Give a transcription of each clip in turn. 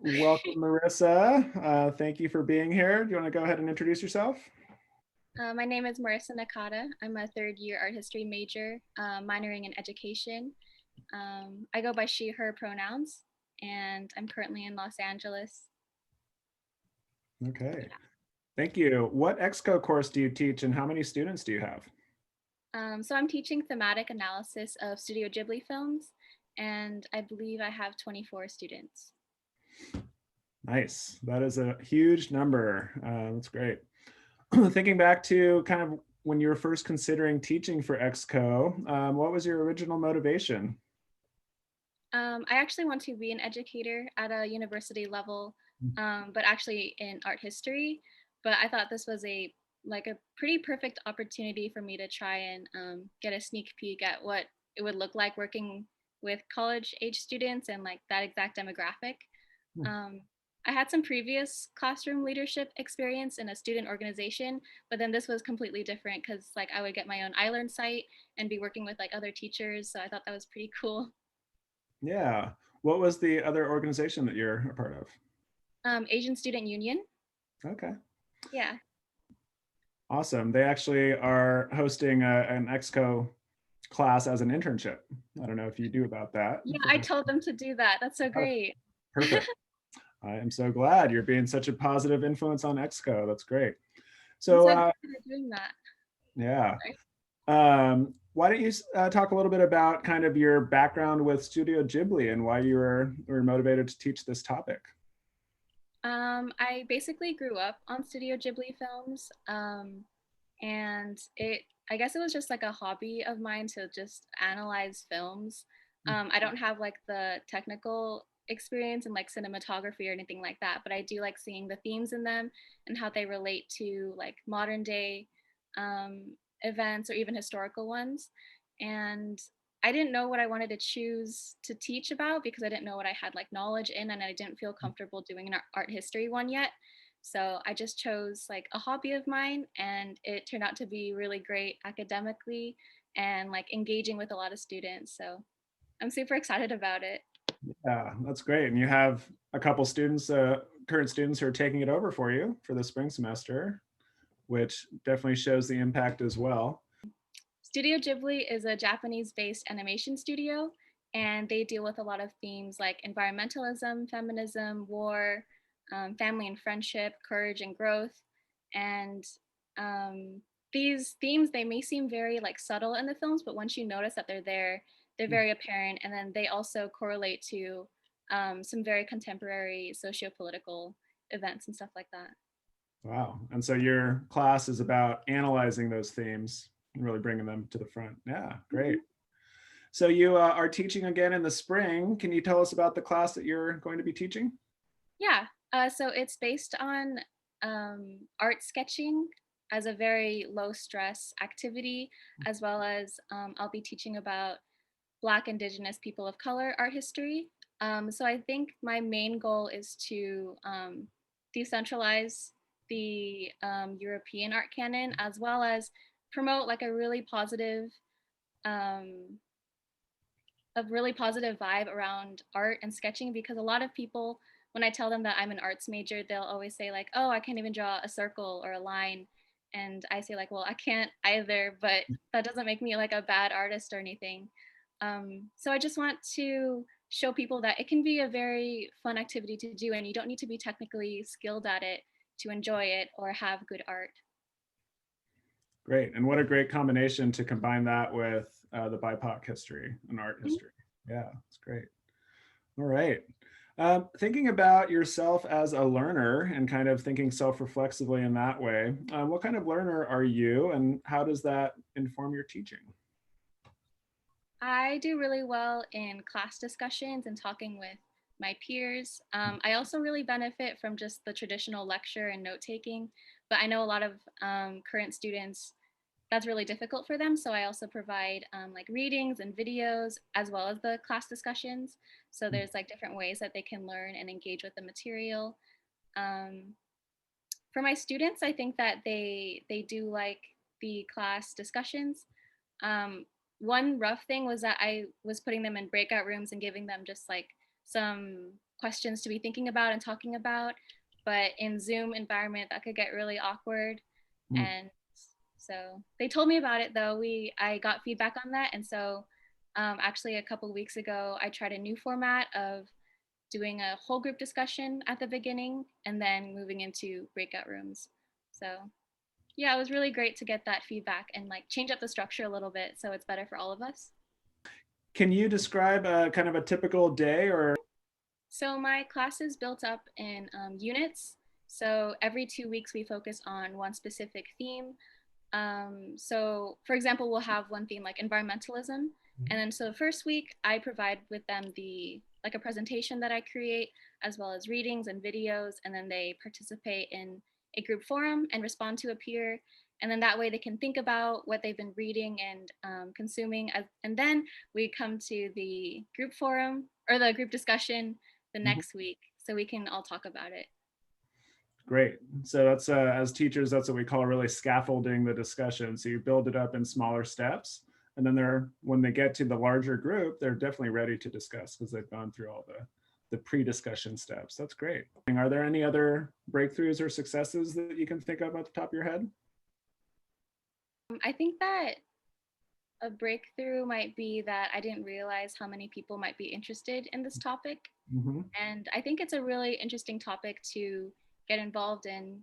Welcome, Marissa. Thank you for being here. Do you want to go ahead and introduce yourself? My name is Marisa Nakada. I'm a third year art history major, minoring in education. I go by she, her pronouns, and I'm currently in Los Angeles. Okay, thank you. What ExCo course do you teach and how many students do you have? So I'm teaching thematic analysis of Studio Ghibli films, and I believe I have 24 students. Nice. That is a huge number. That's great. Thinking back to kind of when you were first considering teaching for ExCo, what was your original motivation? I actually want to be an educator at a university level, but actually in art history. But I thought this was a pretty perfect opportunity for me to try and get a sneak peek at what it would look like working with college age students and like that exact demographic. Hmm. Um, I had some previous classroom leadership experience in a student organization, but then this was completely different because like I would get my own iLearn site and be working with like other teachers. So I thought that was pretty cool. Yeah. What was the other organization that you're a part of? Asian Student Union. Okay. Yeah. Awesome. They actually are hosting an ExCo class as an internship. I don't know if you do about that. Yeah, I told them to do that. That's so Oh, great. perfect. I am so glad you're being such a positive influence on ExCo. That's great. I'm So, so glad they're doing that. yeah. Sorry. Why don't you talk a little bit about kind of your background with Studio Ghibli and why were motivated to teach this topic? I basically grew up on Studio Ghibli films, and I guess it was just like a hobby of mine to just analyze films. I don't have like the technical experience in like cinematography or anything like that, but I do like seeing the themes in them and how they relate to like modern day events or even historical ones. And I didn't know what I wanted to choose to teach about because I didn't know what I had like knowledge in, and I didn't feel comfortable doing an art history one yet. So I just chose like a hobby of mine, and it turned out to be really great academically and like engaging with a lot of students. So I'm super excited about it. Yeah, that's great. And you have a couple students, current students who are taking it over for you for the spring semester, which definitely shows the impact as well. Studio Ghibli is a Japanese based animation studio, and they deal with a lot of themes like environmentalism, feminism, war, family and friendship, courage and growth. And um, these themes, they may seem very like subtle in the films, but once you notice that they're there, they're very apparent. And then they also correlate to some very contemporary socio-political events and stuff like that. Wow. And so your class is about analyzing those themes and really bringing them to the front. Yeah, great. Mhm. So you are teaching again in the spring. Can you tell us about the class that you're going to be teaching? Yeah. So it's based on art sketching as a very low stress activity, as well as I'll be teaching about Black, Indigenous, people of color art history. So I think my main goal is to decentralize the European art canon, as well as promote like um, a really positive vibe around art and sketching, because a lot of people, when I tell them that I'm an arts major, they'll always say like, oh, I can't even draw a circle or a line. And I say like, well, I can't either, but that doesn't make me like a bad artist or anything. So I just want to show people that it can be a very fun activity to do, and you don't need to be technically skilled at it to enjoy it or have good art. Great. And what a great combination to combine that with the BIPOC history and art history. Yeah, it's great. All right. Thinking about yourself as a learner and kind of thinking self-reflexively in that way, what kind of learner are you and how does that inform your teaching? I do really well in class discussions and talking with my peers. I also really benefit from just the traditional lecture and note taking, but I know a lot of current students, that's really difficult for them. So I also provide like readings and videos as well as the class discussions. So there's like different ways that they can learn and engage with the material. Um, for my students, I think that they do like the class discussions. um, One rough thing was that I was putting them in breakout rooms and giving them just like some questions to be thinking about and talking about. But in Zoom environment, that could get really awkward. Mm. And so they told me about it though. I got feedback on that, and so actually a couple weeks ago, I tried a new format of doing a whole group discussion at the beginning and then moving into breakout rooms. So yeah, it was really great to get that feedback and like change up the structure a little bit so it's better for all of us. Can you describe a kind of a typical day or? So my class is built up in units. So every 2 weeks we focus on one specific theme. So for example, we'll have one theme like environmentalism. And then so the first week I provide with them the like a presentation that I create as well as readings and videos. And then they participate in a group forum and respond to a peer. And then that way they can think about what they've been reading and consuming. And then we come to the group forum or the group discussion the Mhm. next week so we can all talk about it. Great. So that's as teachers, that's what we call really scaffolding the discussion. So you build it up in smaller steps, and then when they get to the larger group, they're definitely ready to discuss because they've gone through all the pre-discussion steps. That's great. Are there any other breakthroughs or successes that you can think of at the top of your head? I think that a breakthrough might be that I didn't realize how many people might be interested in this topic. Mm-hmm. And I think it's a really interesting topic to get involved in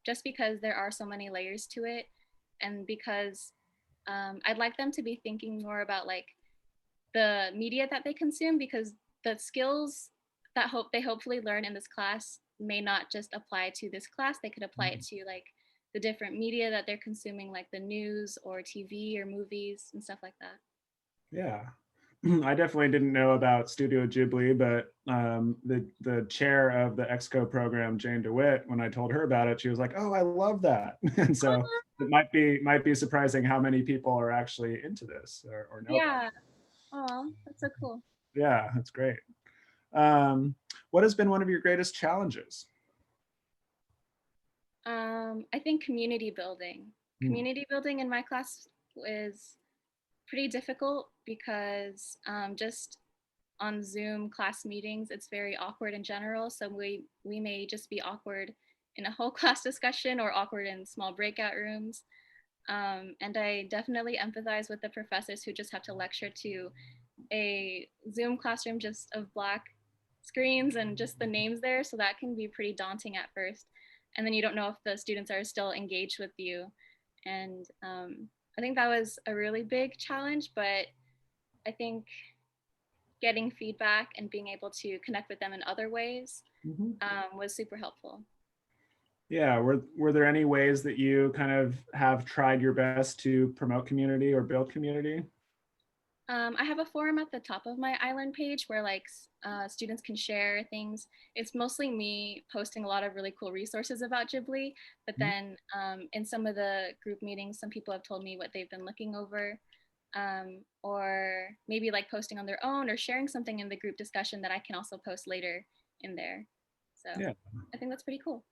just because there are so many layers to it. And because I'd like them to be thinking more about like the media that they consume because the skills that they hopefully learn in this class may not just apply to this class. They could apply it to like the different media that they're consuming, like the news or TV or movies and stuff like that. Yeah. I definitely didn't know about Studio Ghibli, but the chair of the ExCo program, Jane DeWitt, when I told her about it, she was like, "Oh, I love that." And so it might be surprising how many people are actually into this or know about Yeah. Oh, that's so cool. it. Yeah, that's great. Um, what has been one of your greatest challenges? I think community building. Mm, Community building in my class is pretty difficult because just on Zoom class meetings, it's very awkward in general. So we may just be awkward in a whole class discussion or awkward in small breakout rooms. And I definitely empathize with the professors who just have to lecture to a Zoom classroom just of black screens and just the names there. So that can be pretty daunting at first. And then you don't know if the students are still engaged with you. And I think that was a really big challenge, but I think getting feedback and being able to connect with them in other ways mhm. was super helpful. Yeah, were there any ways that you kind of have tried your best to promote community or build community? I have a forum at the top of my island page where like students can share things. It's mostly me posting a lot of really cool resources about Ghibli, but Mhm. then in some of the group meetings, some people have told me what they've been looking over, or maybe like posting on their own or sharing something in the group discussion that I can also post later in there. So Yeah, I think that's pretty cool.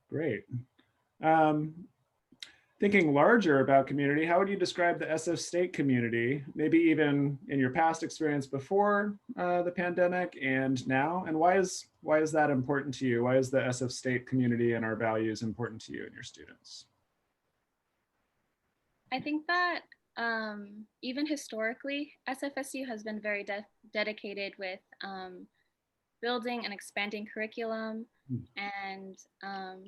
great. Um, Thinking larger about community, how would you describe the SF state community, maybe even in your past experience before the pandemic and now? And why is that important to you? Why is the SF state community and our values important to you and your students? I think that even historically, SFSU has been very dedicated with building and expanding curriculum and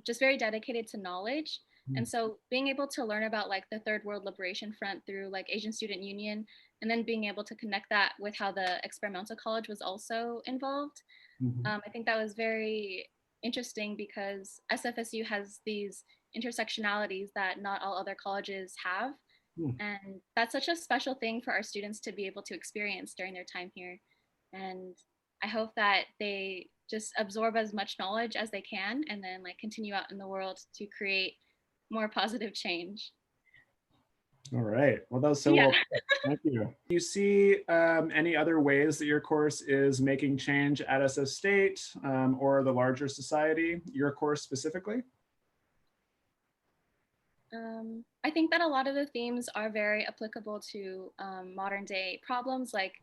just very dedicated to knowledge. Mm, And so being able to learn about like the Third World Liberation Front through like Asian Student Union, and then being able to connect that with how the experimental college was also involved, mhm, I think that was very interesting because SFSU has these intersectionalities that not all other colleges have. mm. And that's such a special thing for our students to be able to experience during their time here. And I hope that they just absorb as much knowledge as they can and then like continue out in the world to create more positive change. All right. Well, that was so Yeah. well put. Thank you. Do you see any other ways that your course is making change at SF State or the larger society, your course specifically? I think that a lot of the themes are very applicable to modern day problems like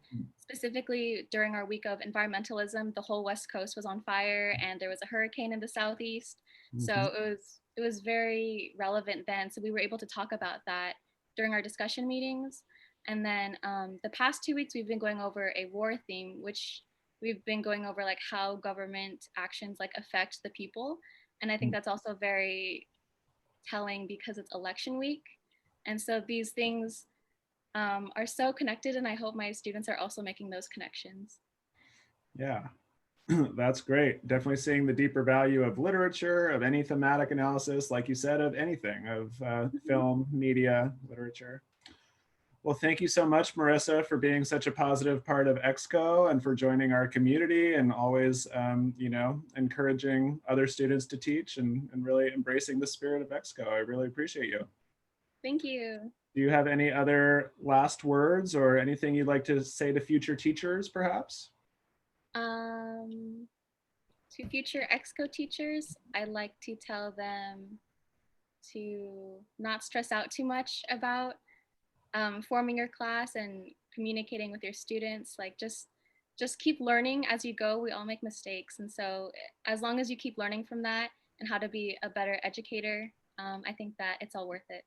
specifically during our week of environmentalism, the whole West Coast was on fire and there was a hurricane in the Southeast. So Mhm. it was very relevant then. So we were able to talk about that during our discussion meetings. And then the past 2 weeks, we've been going over a war theme, which we've been going over like how government actions like affect the people. And I think that's also very telling because it's election week. And so these things are so connected, and I hope my students are also making those connections. Yeah, that's great. Definitely seeing the deeper value of literature, of any thematic analysis, like you said, of anything, of Mhm. film, media, literature. Well, thank you so much, Marissa, for being such a positive part of ExCo and for joining our community and always, encouraging other students to teach and really embracing the spirit of ExCo. I really appreciate you. Thank you. Do you have any other last words or anything you'd like to say to future teachers, perhaps? Um, to future ExCo teachers, I'd like to tell them to not stress out too much about forming your class and communicating with your students. Like just keep learning as you go. We all make mistakes, and so as long as you keep learning from that and how to be a better educator, I think that it's all worth it.